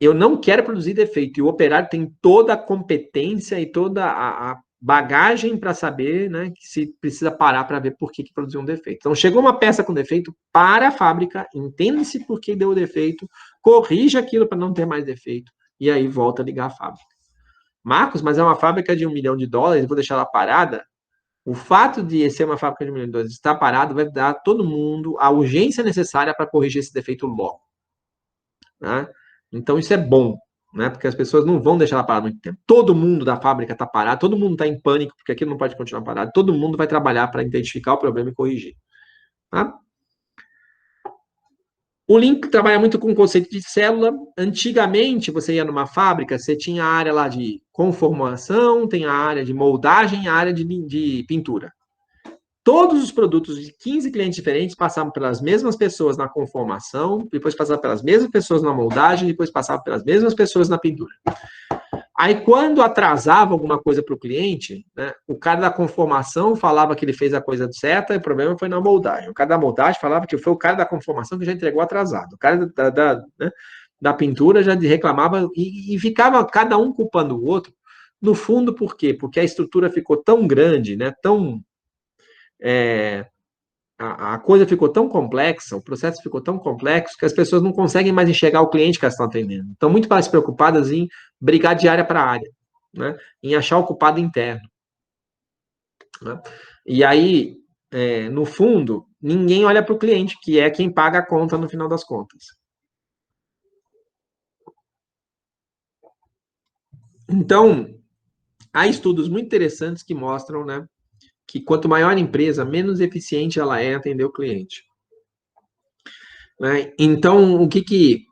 Eu não quero produzir defeito, e o operário tem toda a competência e toda a bagagem para saber, né, que se precisa parar para ver por que produziu um defeito. Então, chegou uma peça com defeito, para a fábrica, entende-se por que deu o defeito, corrija aquilo para não ter mais defeito, e aí volta a ligar a fábrica. Marcos, mas é uma fábrica de $1 milhão, vou deixar ela parada? O fato de ser uma fábrica de $1 milhão estar parado vai dar a todo mundo a urgência necessária para corrigir esse defeito logo. Né? Então, isso é bom, né? Porque as pessoas não vão deixar ela parada muito tempo. Todo mundo da fábrica está parado, todo mundo está em pânico, porque aquilo não pode continuar parado. Todo mundo vai trabalhar para identificar o problema e corrigir. Tá? O Link trabalha muito com o conceito de célula. Antigamente, você ia numa fábrica, você tinha a área lá de conformação, tem a área de moldagem, a área de pintura. Todos os produtos de 15 clientes diferentes passavam pelas mesmas pessoas na conformação, depois passavam pelas mesmas pessoas na moldagem, depois passavam pelas mesmas pessoas na pintura. Aí, quando atrasava alguma coisa para o cliente, né, o cara da conformação falava que ele fez a coisa certa, e o problema foi na moldagem. O cara da moldagem falava que foi o cara da conformação que já entregou atrasado. O cara da pintura já reclamava e ficava cada um culpando o outro. No fundo, por quê? Porque a estrutura ficou tão grande, né, a coisa ficou tão complexa, o processo ficou tão complexo que as pessoas não conseguem mais enxergar o cliente que elas estão atendendo. Estão muito mais preocupadas em brigar de área para área, né? Em achar o culpado interno. Né? E aí, no fundo, ninguém olha para o cliente, que é quem paga a conta no final das contas. Então, há estudos muito interessantes que mostram, né, que quanto maior a empresa, menos eficiente ela é em atender o cliente. Né? Então, o que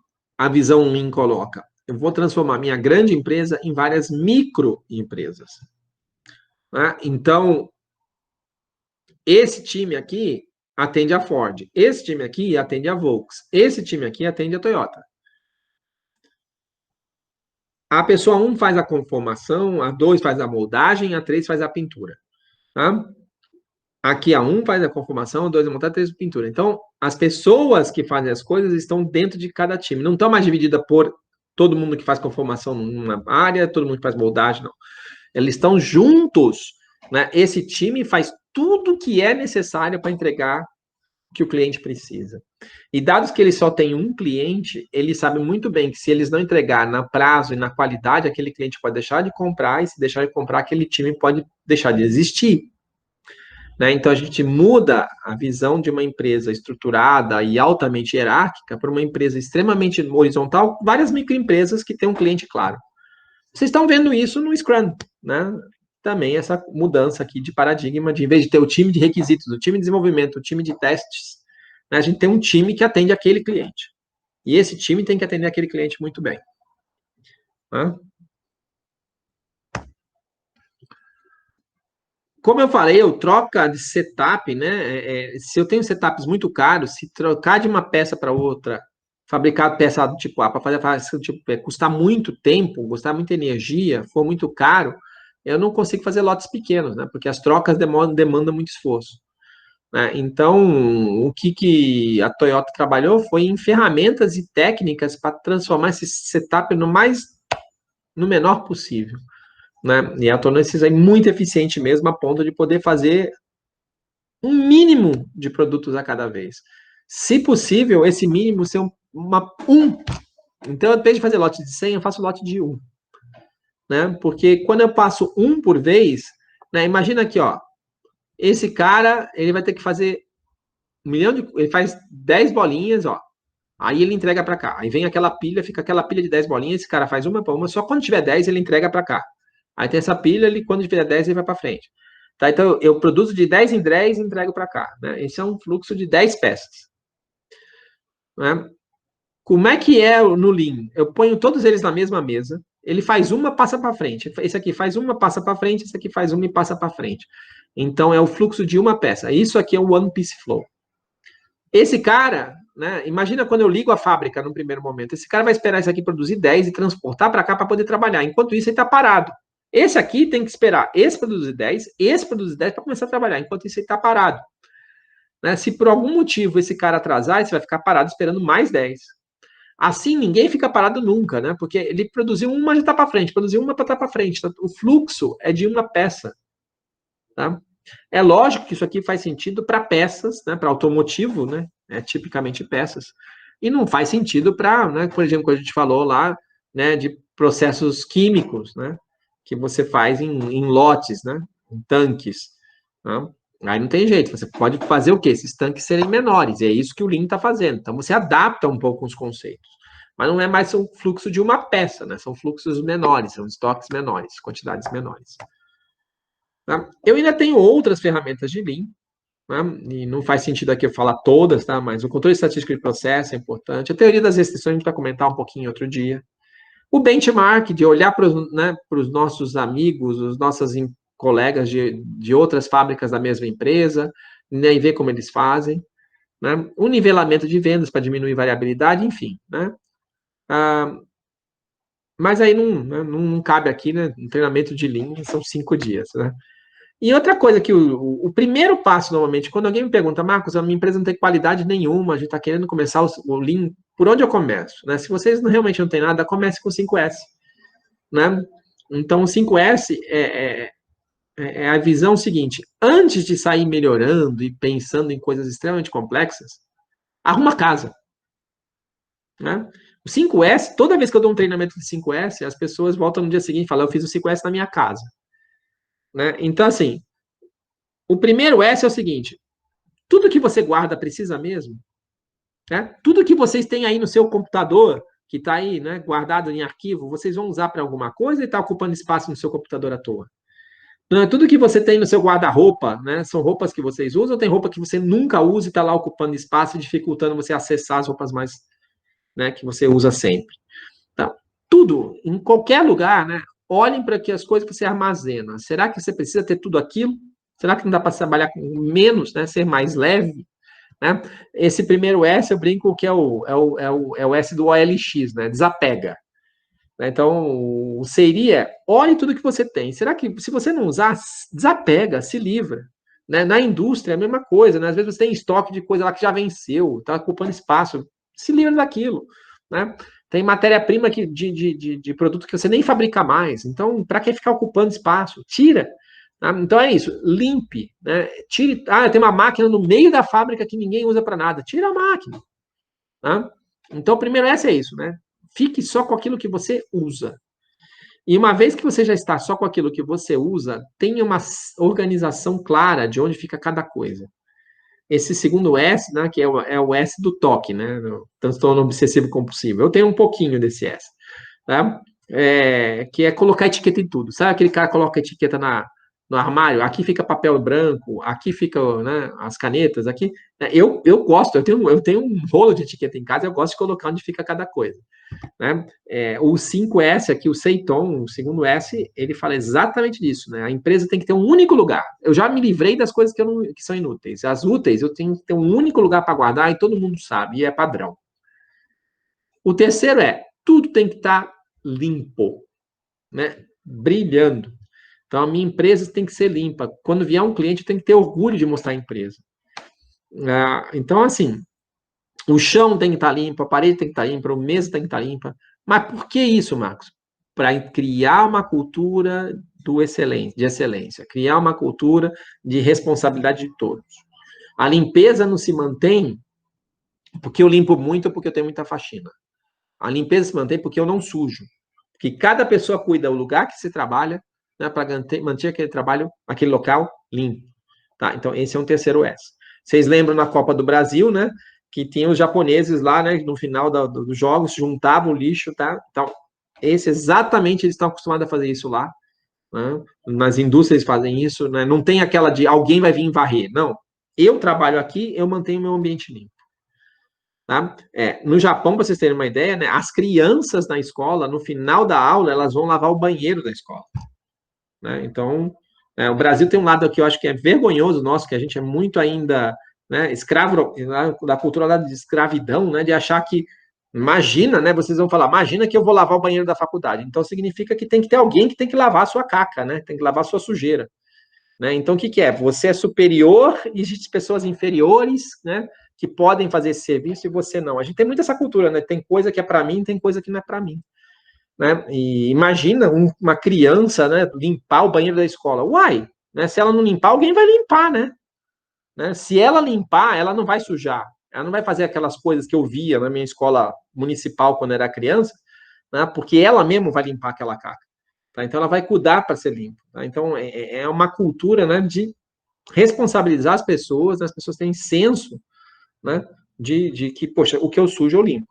a visão Lean coloca? Eu vou transformar minha grande empresa em várias microempresas. Né? Então, esse time aqui atende a Ford, esse time aqui atende a Volkswagen, esse time aqui atende a Toyota. A pessoa 1 faz a conformação, a 2 faz a moldagem, a 3 faz a pintura. Tá? Aqui a 1 faz a conformação, a 2 a montagem, a 3 a pintura. Então, as pessoas que fazem as coisas estão dentro de cada time. Não estão mais divididas por todo mundo que faz conformação numa área, todo mundo que faz moldagem, não. Eles estão juntos. Né? Esse time faz tudo que é necessário para entregar o que o cliente precisa. E dados que ele só tem um cliente, ele sabe muito bem que se eles não entregar na prazo e na qualidade, aquele cliente pode deixar de comprar, e se deixar de comprar, aquele time pode deixar de existir. Né? Então, a gente muda a visão de uma empresa estruturada e altamente hierárquica para uma empresa extremamente horizontal, várias microempresas que têm um cliente claro. Vocês estão vendo isso no Scrum, né? Também essa mudança aqui de paradigma, de em vez de ter o time de requisitos, o time de desenvolvimento, o time de testes, né, a gente tem um time que atende aquele cliente. E esse time tem que atender aquele cliente muito bem. Né? Como eu falei, eu troca de setup, né? Se eu tenho setups muito caros, se trocar de uma peça para outra, fabricar peça do tipo A para fazer tipo B, custar muito tempo, custar muita energia, for muito caro, eu não consigo fazer lotes pequenos, né? Porque as trocas demandam muito esforço. Né? Então, o que a Toyota trabalhou foi em ferramentas e técnicas para transformar esse setup no menor possível. Né? E ela tornou esses aí muito eficiente mesmo, a ponto de poder fazer um mínimo de produtos a cada vez. Se possível, esse mínimo ser um. Então, ao invés de fazer lote de 100, eu faço lote de 1. Né? Porque quando eu passo um por vez, né? Imagina aqui, ó, esse cara, ele vai ter que fazer ele faz 10 bolinhas, ó. Aí ele entrega para cá. Aí vem aquela pilha, fica aquela pilha de 10 bolinhas, esse cara faz uma para uma, só quando tiver 10 ele entrega para cá. Aí tem essa pilha, ele quando tiver 10 ele vai para frente. Tá? Então eu produzo de 10 em 10 e entrego para cá. Né? Esse é um fluxo de 10 peças. Né? Como é que é no Lean? Eu ponho todos eles na mesma mesa, ele faz uma, passa para frente. Esse aqui faz uma, passa para frente, esse aqui faz uma e passa para frente. Então é o fluxo de uma peça. Isso aqui é o One Piece Flow. Esse cara, né, imagina quando eu ligo a fábrica no primeiro momento, esse cara vai esperar isso aqui produzir 10 e transportar para cá para poder trabalhar. Enquanto isso, ele está parado. Esse aqui tem que esperar esse produzir 10, esse produzir 10 para começar a trabalhar. Enquanto isso, ele está parado. Né? Se por algum motivo esse cara atrasar, você vai ficar parado esperando mais 10. Assim, ninguém fica parado nunca, né? Porque ele produziu uma, já está para frente, produziu uma para estar para frente. O fluxo é de uma peça. Tá? É lógico que isso aqui faz sentido para peças, né, para automotivo, né, tipicamente peças, e não faz sentido para, né, por exemplo, quando a gente falou lá, né, de processos químicos, né, que você faz em lotes, né, em tanques. Né? Aí não tem jeito, você pode fazer o quê? Esses tanques serem menores, e é isso que o Lean está fazendo. Então você adapta um pouco os conceitos, mas não é mais um fluxo de uma peça, né, são fluxos menores, são estoques menores, quantidades menores. Tá? Eu ainda tenho outras ferramentas de Lean, né? E não faz sentido aqui eu falar todas, tá? Mas o controle estatístico de processo é importante. A teoria das restrições a gente vai comentar um pouquinho outro dia. O benchmark, de olhar para os, né, nossos amigos, os nossos colegas de outras fábricas da mesma empresa, né, e ver como eles fazem. Né? O nivelamento de vendas para diminuir variabilidade, enfim. Né? Mas aí não cabe aqui, né? Um treinamento de Lean são 5 dias, né? E outra coisa que o primeiro passo, normalmente, quando alguém me pergunta, Marcos, a minha empresa não tem qualidade nenhuma, a gente está querendo começar o Lean, por onde eu começo? Né? Se vocês realmente não têm nada, comece com o 5S. Né? Então, o 5S é a visão seguinte, antes de sair melhorando e pensando em coisas extremamente complexas, arruma casa. Né? O 5S, toda vez que eu dou um treinamento de 5S, as pessoas voltam no dia seguinte e falam, eu fiz o 5S na minha casa. Né? Então, assim, o primeiro S é o seguinte, tudo que você guarda precisa mesmo? Né? Tudo que vocês têm aí no seu computador, que está aí, né, guardado em arquivo, vocês vão usar para alguma coisa e está ocupando espaço no seu computador à toa? Não, tudo que você tem no seu guarda-roupa, né, são roupas que vocês usam ou tem roupa que você nunca usa e está lá ocupando espaço e dificultando você acessar as roupas mais... né, que você usa sempre. Então, tudo, em qualquer lugar, né, olhem para que as coisas que você armazena. Será que você precisa ter tudo aquilo? Será que não dá para trabalhar com menos, né, ser mais leve? Né? Esse primeiro S eu brinco que é o S do OLX, né? Desapega. Então, seria, olhe tudo que você tem. Será que, se você não usar, desapega, se livra. Né? Na indústria, é a mesma coisa. Né? Às vezes você tem estoque de coisa lá que já venceu, está ocupando espaço. Se livra daquilo. Né? Tem matéria-prima de produto que você nem fabrica mais. Então, para que ficar ocupando espaço? Tira. Tá? Então, é isso. Limpe. Né? Tire. Ah, tem uma máquina no meio da fábrica que ninguém usa para nada. Tira a máquina. Tá? Então, primeiro, essa é isso. Né? Fique só com aquilo que você usa. E uma vez que você já está só com aquilo que você usa, tenha uma organização clara de onde fica cada coisa. Esse segundo S, né, que é o S do toque, né, do transtorno obsessivo compulsivo. Eu tenho um pouquinho desse S, tá? Que é colocar etiqueta em tudo. Sabe aquele cara que coloca etiqueta no armário? Aqui fica papel branco, aqui fica, né, as canetas, aqui. Eu gosto, eu tenho um rolo de etiqueta em casa, eu gosto de colocar onde fica cada coisa. Né? O 5S aqui, o Seiton, o segundo S, ele fala exatamente disso. Né? A empresa tem que ter um único lugar. Eu já me livrei das coisas que são inúteis. As úteis, eu tenho que ter um único lugar para guardar e todo mundo sabe, e é padrão. O terceiro tudo tem que estar limpo, né? Brilhando. Então, a minha empresa tem que ser limpa. Quando vier um cliente, eu tenho que ter orgulho de mostrar a empresa. Então, assim, o chão tem que estar limpo, a parede tem que estar limpa, a mesa tem que estar limpa. Mas por que isso, Marcos? Para criar uma cultura de excelência, criar uma cultura de responsabilidade de todos. A limpeza não se mantém porque eu limpo muito ou porque eu tenho muita faxina. A limpeza se mantém porque eu não sujo. Porque cada pessoa cuida do lugar que se trabalha, né, para manter aquele trabalho, aquele local limpo. Tá? Então, esse é um terceiro S. Vocês lembram na Copa do Brasil, né? Que tinha os japoneses lá, né? No final dos jogos, juntavam o lixo, tá? Então, exatamente, eles estão acostumados a fazer isso lá. Né? Nas indústrias fazem isso, né? Não tem aquela de alguém vai vir varrer. Não. Eu trabalho aqui, eu mantenho o meu ambiente limpo. Tá? No Japão, para vocês terem uma ideia, né? As crianças na escola, no final da aula, elas vão lavar o banheiro da escola. Né? Então, o Brasil tem um lado que eu acho que é vergonhoso nosso, que a gente é muito ainda, né, escravo da cultura de escravidão, né, de achar que, imagina, né, vocês vão falar, imagina que eu vou lavar o banheiro da faculdade. Então, significa que tem que ter alguém que tem que lavar a sua caca, né, tem que lavar a sua sujeira. Né? Então, o que é? Você é superior e existem pessoas inferiores, né, que podem fazer esse serviço e você não. A gente tem muito essa cultura, né, tem coisa que é para mim, tem coisa que não é para mim. Né? E imagina uma criança, né, limpar o banheiro da escola. Uai, né? Se ela não limpar, alguém vai limpar, né? Se ela limpar, ela não vai sujar. Ela não vai fazer aquelas coisas que eu via na minha escola municipal quando era criança, né? Porque ela mesmo vai limpar aquela caca. Tá? Então ela vai cuidar para ser limpa. Tá? Então é uma cultura, né, de responsabilizar as pessoas terem senso, né, de que, poxa, o que eu sujo eu limpo.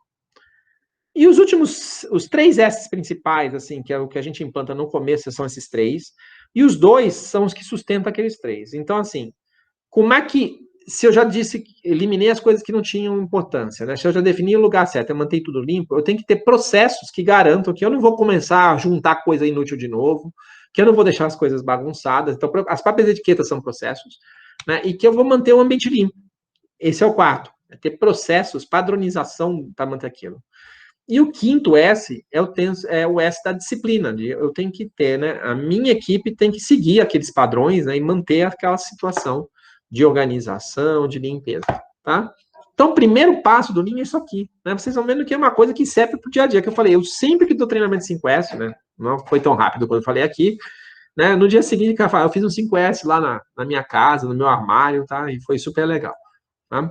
E os 3 S principais, assim, que é o que a gente implanta no começo, são esses 3. E os 2 são os que sustentam aqueles 3. Então, assim, como é que, se eu já disse, eliminei as coisas que não tinham importância, né? Se eu já defini o lugar certo, eu mantei tudo limpo, eu tenho que ter processos que garantam que eu não vou começar a juntar coisa inútil de novo, que eu não vou deixar as coisas bagunçadas. Então, as próprias etiquetas são processos, né? E que eu vou manter o ambiente limpo. Esse é o quarto. É ter processos, padronização para manter aquilo. E o quinto S é o S da disciplina. Eu tenho que ter, né? A minha equipe tem que seguir aqueles padrões, né, e manter aquela situação de organização, de limpeza, tá? Então, o primeiro passo do Lean é isso aqui, né? Vocês vão vendo que é uma coisa que serve para o dia a dia, que eu falei, eu sempre que dou treinamento de 5S, né? Não foi tão rápido quando eu falei aqui, né? No dia seguinte, eu fiz um 5S lá na minha casa, no meu armário, tá? E foi super legal, tá?